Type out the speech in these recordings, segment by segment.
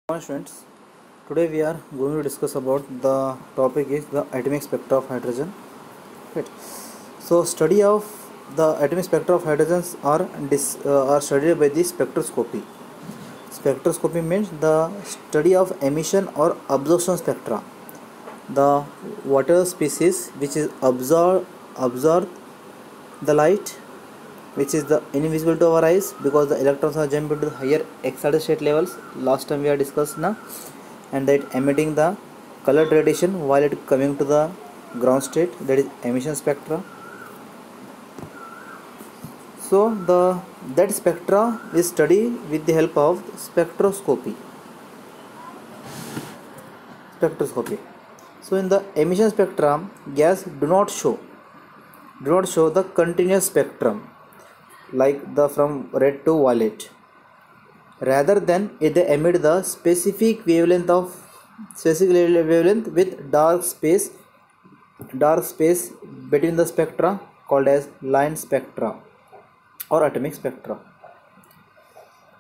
Hi students, today we are going to discuss about the topic is the atomic spectra of hydrogen. Right. So study of the atomic spectra of hydrogens are studied by the spectroscopy. Spectroscopy means the study of emission or absorption spectra. The water species which is absorb the light, which is the invisible to our eyes because the electrons are jumping to the higher excited state levels. Last time we have discussed now, and that emitting the colored radiation while it coming to the ground state, that is emission spectra. So that spectra is studied with the help of spectroscopy. So in the emission spectrum, gas do not show the continuous spectrum like the from red to violet. Rather than they emit the specific wavelength with dark space between the spectra called as line spectra or atomic spectra.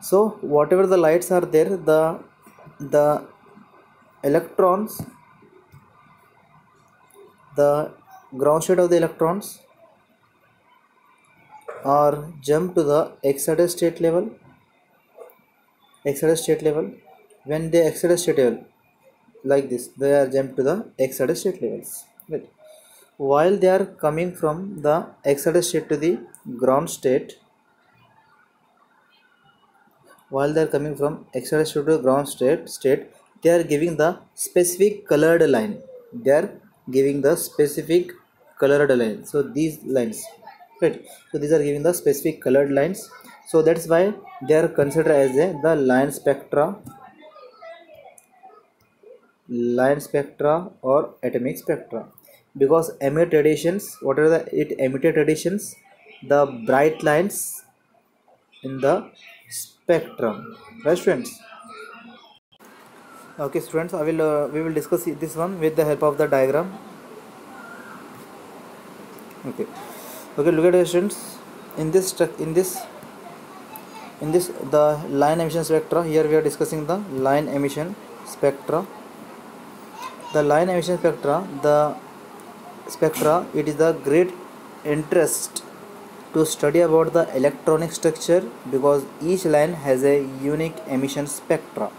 So whatever the lights are there, the electrons, the ground state of the electrons are jump to the excited state level. When they excited state level like this, they are jumped to the excited state levels, right? While they are coming from the excited state to the ground state, they are giving the specific colored line. So these lines, right? So these are giving the specific colored lines. So that's why they are considered as the line spectra or atomic spectra, because emitted radiations, the bright lines in the spectrum, right students? Okay students, we will discuss this one with the help of the diagram. Okay, look at it students. In this the line emission spectra, here we are discussing the line emission spectra. The line emission spectra, it is the great interest to study about the electronic structure because each line has a unique emission spectra.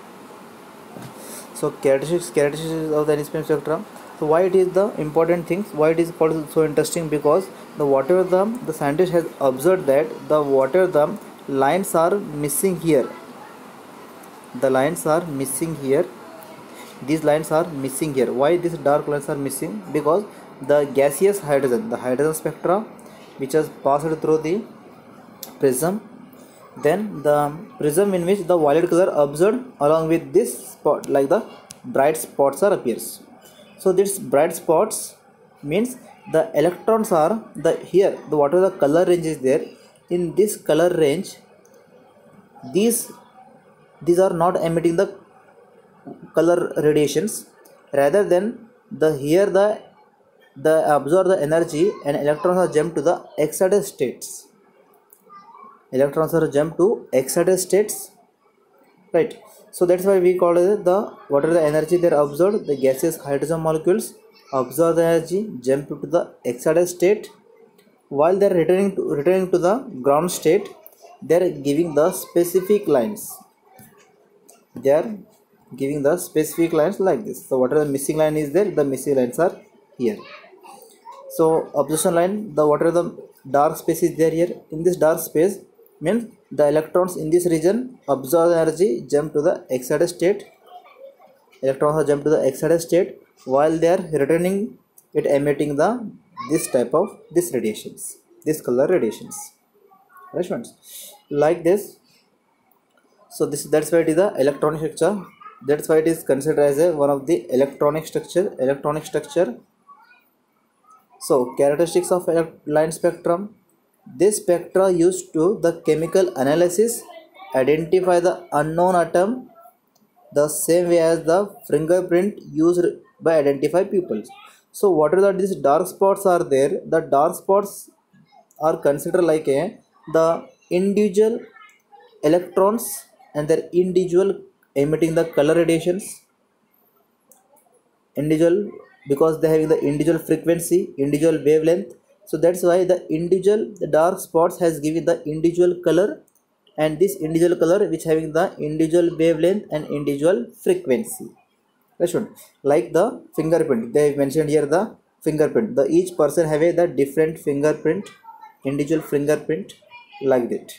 So characteristics of the emission spectra. So why it is the important things, why it is called so interesting, because the whatever the scientist has observed that the water the lines are missing here. These lines are missing here. Why these dark lines are missing? Because the gaseous hydrogen, the hydrogen spectra which has passed through the prism, then the prism in which the violet color observed along with this spot, like the bright spots are appears. So these bright spots means the electrons are the whatever the color range is there, in this color range these are not emitting the color radiations. Rather than the absorb the energy and electrons are jumped to the excited states. Right? So that's why we call it the whatever the energy they are absorbed, the gaseous hydrogen molecules absorb the energy, jump to the excited state. While they are returning to the ground state, they are giving the specific lines. Like this. So whatever the missing line is there, the missing lines are here. So absorption line, the whatever the dark space is there here, in this dark space means the electrons in this region absorb the energy, jump to the excited state. While they are returning it, emitting this color radiations, right friends? Like this. So that's why it is the electronic structure. That's why it is considered as one of the electronic structure. So characteristics of line spectrum. This spectra used to the chemical analysis identify the unknown atom, the same way as the fingerprint used by identify people. So whatever these dark spots are there, the dark spots are considered like the individual electrons and their individual emitting the color radiations, individual, because they having the individual frequency, individual wavelength. So that's why the dark spots has given the individual color, and this individual color which having the individual wavelength and individual frequency. That's what, like the fingerprint they mentioned here, the fingerprint, the each person have the different fingerprint, individual fingerprint, like that.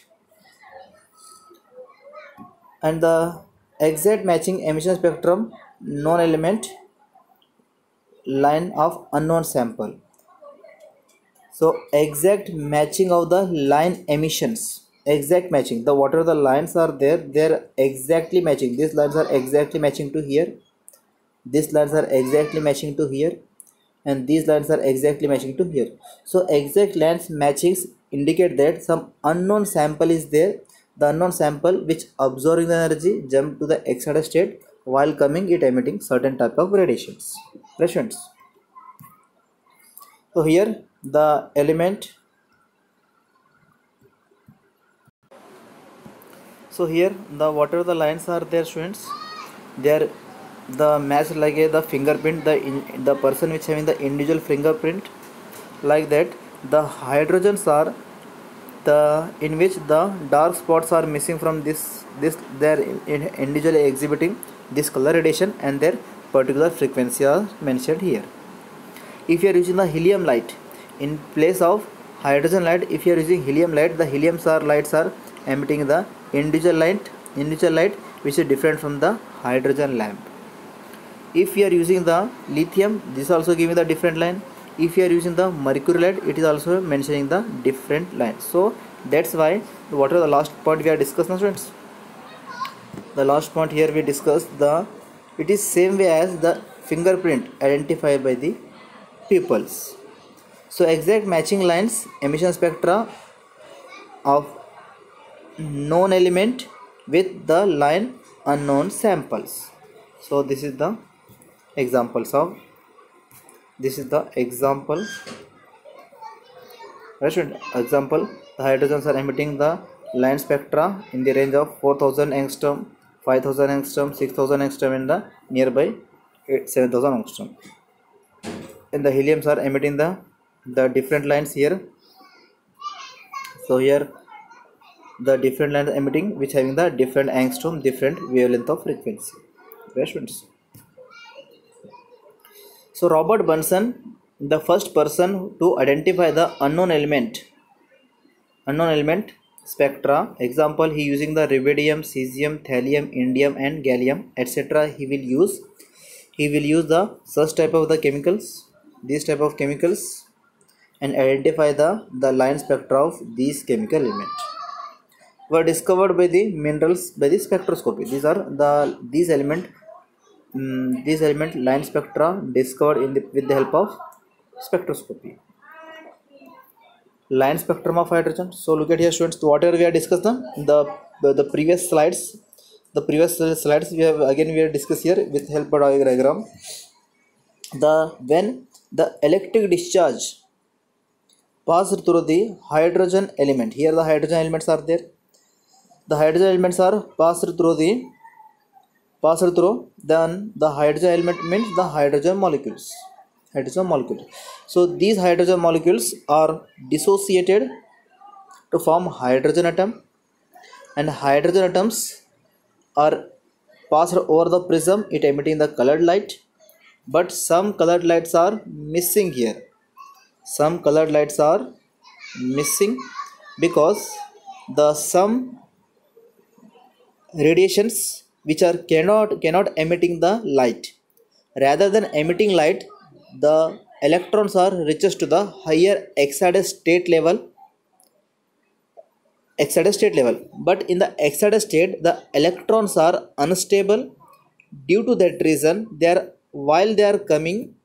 And the exact matching emission spectrum, non-element line of unknown sample. So exact matching of the line emissions, exact matching, the whatever the lines are there, they're exactly matching. These lines are exactly matching to here, these lines are exactly matching to here, and these lines are exactly matching to here. So exact lines matchings indicate that some unknown sample is there, the unknown sample which absorbing the energy jump to the excited state, while coming it emitting certain type of radiations. Radiations. So here the element, so here the whatever the lines are there, students, they are the match like the fingerprint, the person which having the individual fingerprint, like that. The hydrogens are the in which the dark spots are missing from this they are individually exhibiting this color radiation, and their particular frequency are mentioned here. If you are using the helium light in place of hydrogen light, if you are using helium light, the helium lights are emitting the individual light which is different from the hydrogen lamp. If you are using the lithium, this is also giving the different line. If you are using the mercury light, it is also mentioning the different line. So that's why what are the last point we are discussing, students? The last point here we discussed the, it is same way as the fingerprint identified by the pupils. So exact matching lines, emission spectra of known element with the line unknown samples. So this is the examples of, this is the example. Example, the hydrogens are emitting the line spectra in the range of 4000 angstrom, 5000 angstrom, 6000 angstrom, and the nearby 7000 angstrom. And the heliums are emitting the different lines here. So here the different lines emitting which having the different angstrom, different wavelength of frequency. Questions. So Robert Bunsen, the first person to identify the unknown element spectra. Example, he using the rubidium, cesium, thallium, indium, and gallium, etc. He will use the such type of the chemicals, these type of chemicals, and identify the line spectra of these chemical elements were discovered by the minerals by the spectroscopy. These are these element line spectra discovered with the help of spectroscopy. Line spectrum of hydrogen. So look at here, students, whatever we have discussed the previous slides. The previous slides we have discussed here with help of diagram. When the electric discharge passed through the hydrogen element, here the hydrogen elements are there. The hydrogen elements are passed through, then the hydrogen element means the hydrogen molecules. So these hydrogen molecules are dissociated to form hydrogen atom, and hydrogen atoms are passed over the prism, it emitting the colored light. But some colored lights are missing here. Some colored lights are missing because some radiations which are cannot emitting the light. Rather than emitting light, the electrons are reaches to the higher excited state level. But in the excited state, the electrons are unstable. Due to that reason, while they are coming,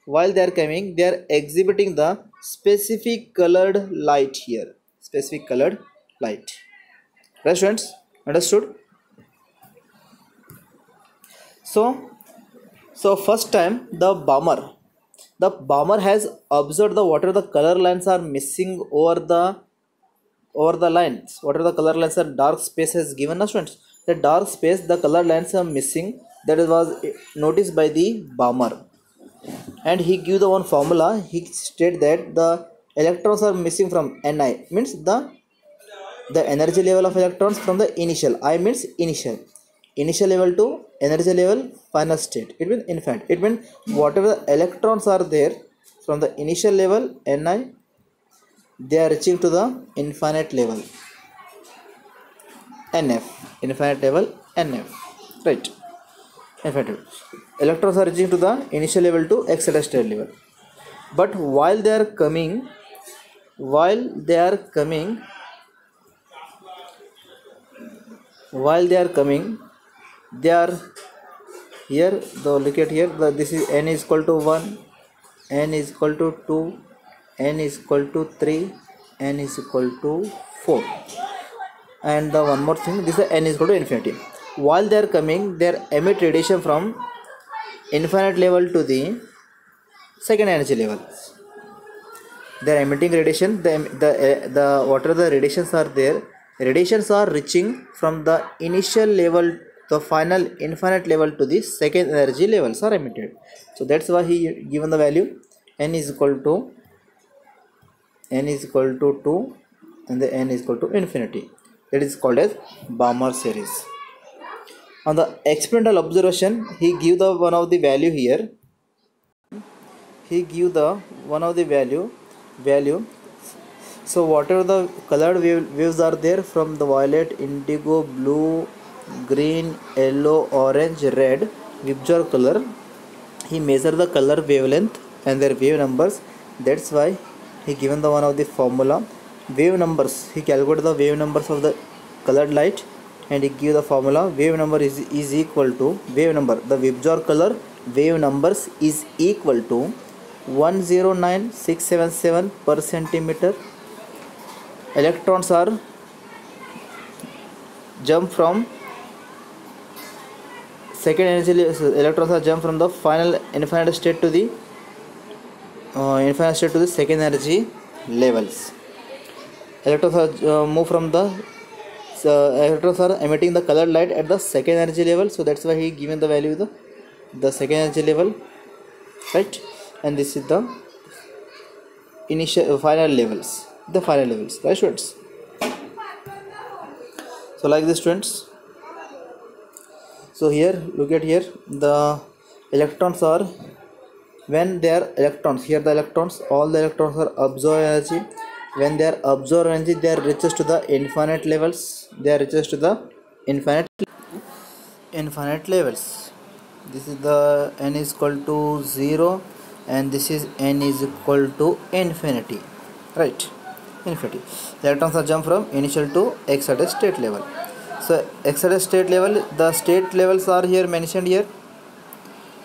they are exhibiting the specific colored light here. Specific colored light. Right, students? Understood? So first time the bomber has observed what are the color lines are missing over the lines. What are the color lines are dark space has given us, students. the dark space, the color lines are missing. That was noticed by the Balmer, and he give the one formula. He state that the electrons are missing from Ni, means the energy level of electrons from the initial. I means initial level to energy level final state. It means infinite. It means whatever the electrons are there from the initial level Ni, they are reaching to the infinite level Nf, infinite level Nf, right? Infinite electrons are reaching to the initial level to excited state level. But while they are coming, while they are coming they are here. The look at here, this is n is equal to 1, n is equal to 2, n is equal to 3, n is equal to 4, and the one more thing, this is n is equal to infinity. While they are coming, they emit radiation from infinite level to the second energy level. They are emitting radiation. The whatever the radiations are there, radiations are reaching from the initial level, the final infinite level, to the second energy levels are emitted. So that's why he given the value n is equal to 2, and the n is equal to infinity. That is called as Balmer series. On the experimental observation, he give the one of the value here. He give the one of the value. So whatever the colored waves are there from the violet, indigo, blue, green, yellow, orange, red, Vibjor color, he measure the color wavelength and their wave numbers. That's why he given the one of the formula wave numbers. He calculate the wave numbers of the colored light, and he give the formula wave number is equal to wave number, the Vibjor color wave numbers is equal to 109677 per centimeter. Electrons are jump from second energy. Electrons are jump from the final infinite state to the second energy levels. Electrons are move from the electrons are emitting the colored light at the second energy level. So that's why he given the value the second energy level, right? And this is the initial final levels, right students? So like this students. So here, look at here, the electrons are, when they are electrons, here the electrons, all the electrons are absorb energy. When they are absorb energy, they are reaches to the infinite levels. They are reaches to the infinite levels. This is the n is equal to 0, and this is n is equal to infinity, right? Infinity. The electrons are jump from initial to excited state level. So excited state level, the state levels are here mentioned here.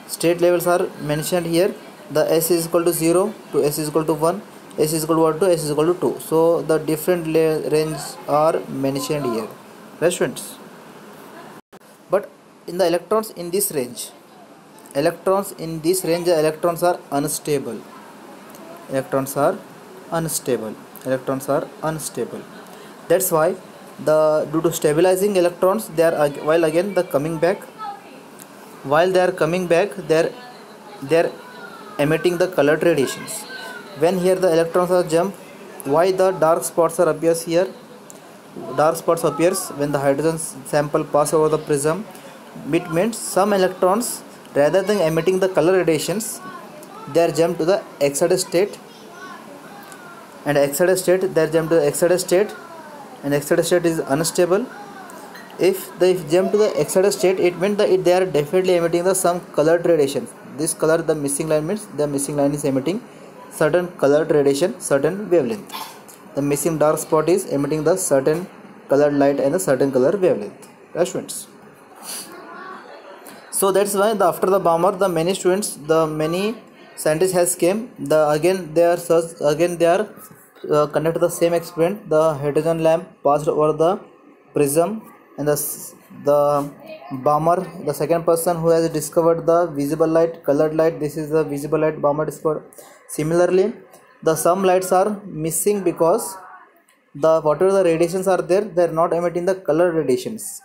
State levels are mentioned here. The s is equal to 0 to s is equal to 1, s is equal to 1 to s is equal to 2. So the different range are mentioned here, right students? But in the electrons in this range, the electrons are unstable. Electrons are unstable. That's why due to stabilizing electrons, they are while they are coming back, they are emitting the colored radiations. When here the electrons are jump, why the dark spots are appears here? Dark spots appears when the hydrogen sample pass over the prism. It means some electrons, rather than emitting the color radiations, they are jump to the excited state, and excited state they are jump to the excited state, and excited state is unstable. If they jump to the excited state, it means that they are definitely emitting the some colored radiation. This color, the missing line, means the missing line is emitting certain colored radiation, certain wavelength. The missing dark spot is emitting the certain colored light and a certain color wavelength, right students? So that's why after the Balmer, the many scientists has came. Again they are conducted the same experiment. The hydrogen lamp passed over the prism, and the Balmer, the second person who has discovered the visible light, colored light, this is the visible light Balmer discovered. Similarly, some lights are missing because whatever the radiations are there, they are not emitting the colored radiations.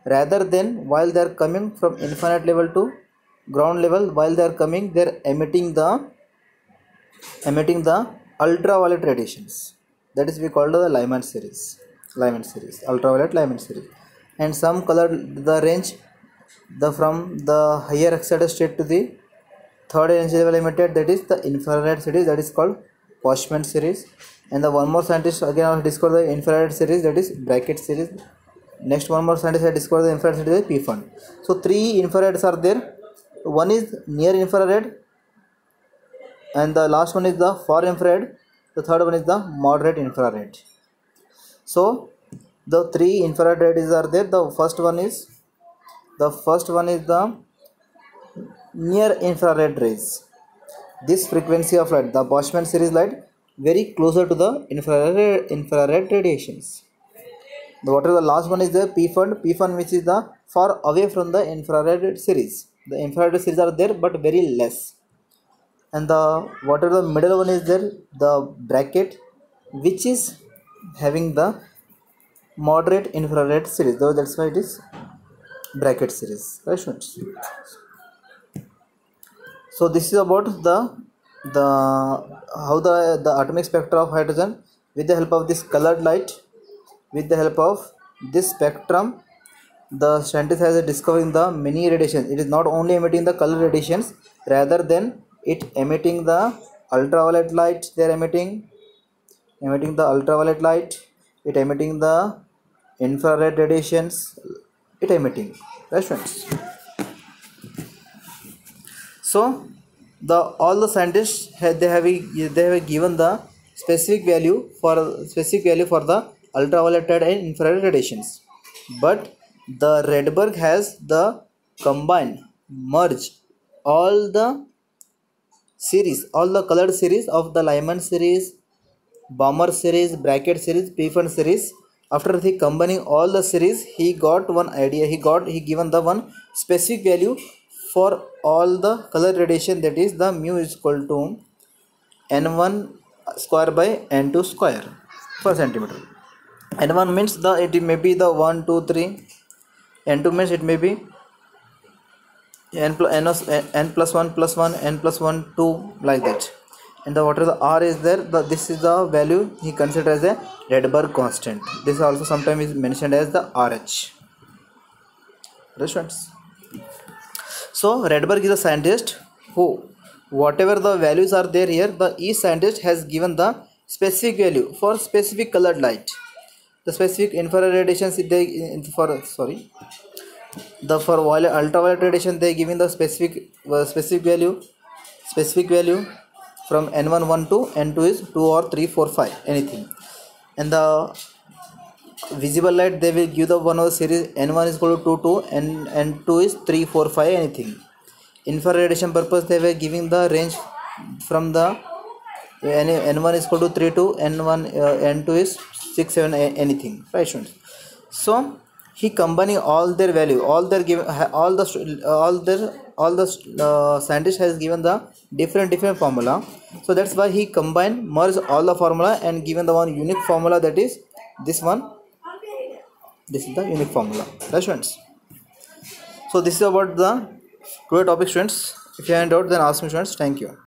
rather than while they are coming from infinite level to ground level. While they are coming, they are emitting the ultraviolet radiations, that is we call the Lyman series, ultraviolet Lyman series. And some color, the range, the from the higher excited state to the third energy level emitted, that is the infrared series, that is called Boschmann series. And the one more scientist again discovered the infrared series, that is Brackett series. Next one more scientist has discovered the infrared series, that is Pfund. So three infrareds are there. One is near infrared, and the last one is the far infrared. The third one is the moderate infrared. So the three infrared rays are there. The first one is the near infrared rays. This frequency of light, the Boschmann series light, very closer to the infrared radiations. What is the last one is the Pfund, which is the far away from the infrared series. The infrared series are there but very less. And the what are the middle one is there, the Brackett, which is having the moderate infrared series, though that's why it is Brackett series, right students? So this is about the how the atomic spectra of hydrogen, with the help of this colored light, with the help of this spectrum, the scientist has discovered the many radiations. It is not only emitting the color radiations, rather than it emitting the ultraviolet light. They are emitting the ultraviolet light, it emitting the infrared radiations, it emitting, right friends? So the all the scientists they have given the specific value for the ultraviolet and infrared radiations, but the Rydberg has the combined merge all the series, all the colored series of the Lyman series, Balmer series, Brackett series, Pfund series. After he combining all the series, he got one idea, he given the one specific value for all the color radiation, that is the mu is equal to n1 square by n2 square per centimeter. N1 means it may be the 1 2 3, n2 means it may be n plus 1 plus 1, n plus 1 2, like that. And the what is the R is there, this is the value he considers as a Rydberg constant. This also sometimes is mentioned as the RH. Right? So Rydberg is a scientist who, whatever the values are there here, the each scientist has given the specific value for specific colored light. The specific infrared radiations they for ultraviolet radiation they giving the specific value from n1 1 to n2 is 2 or 3 4 5 anything. And the visible light they will give the one of the series n1 is equal to 2 2 and n2 is 3 4 5 anything. Infrared radiation purpose they were giving the range from the n1 is equal to 3 to n2 is 6 7 anything, right students? So he combining all their value, all the scientist has given the different formula. So that's why he combined, merged all the formula and given the one unique formula, that is this one. This is the unique formula, right students? So this is about the today topic students. If you have any doubt, then ask me students. Thank you.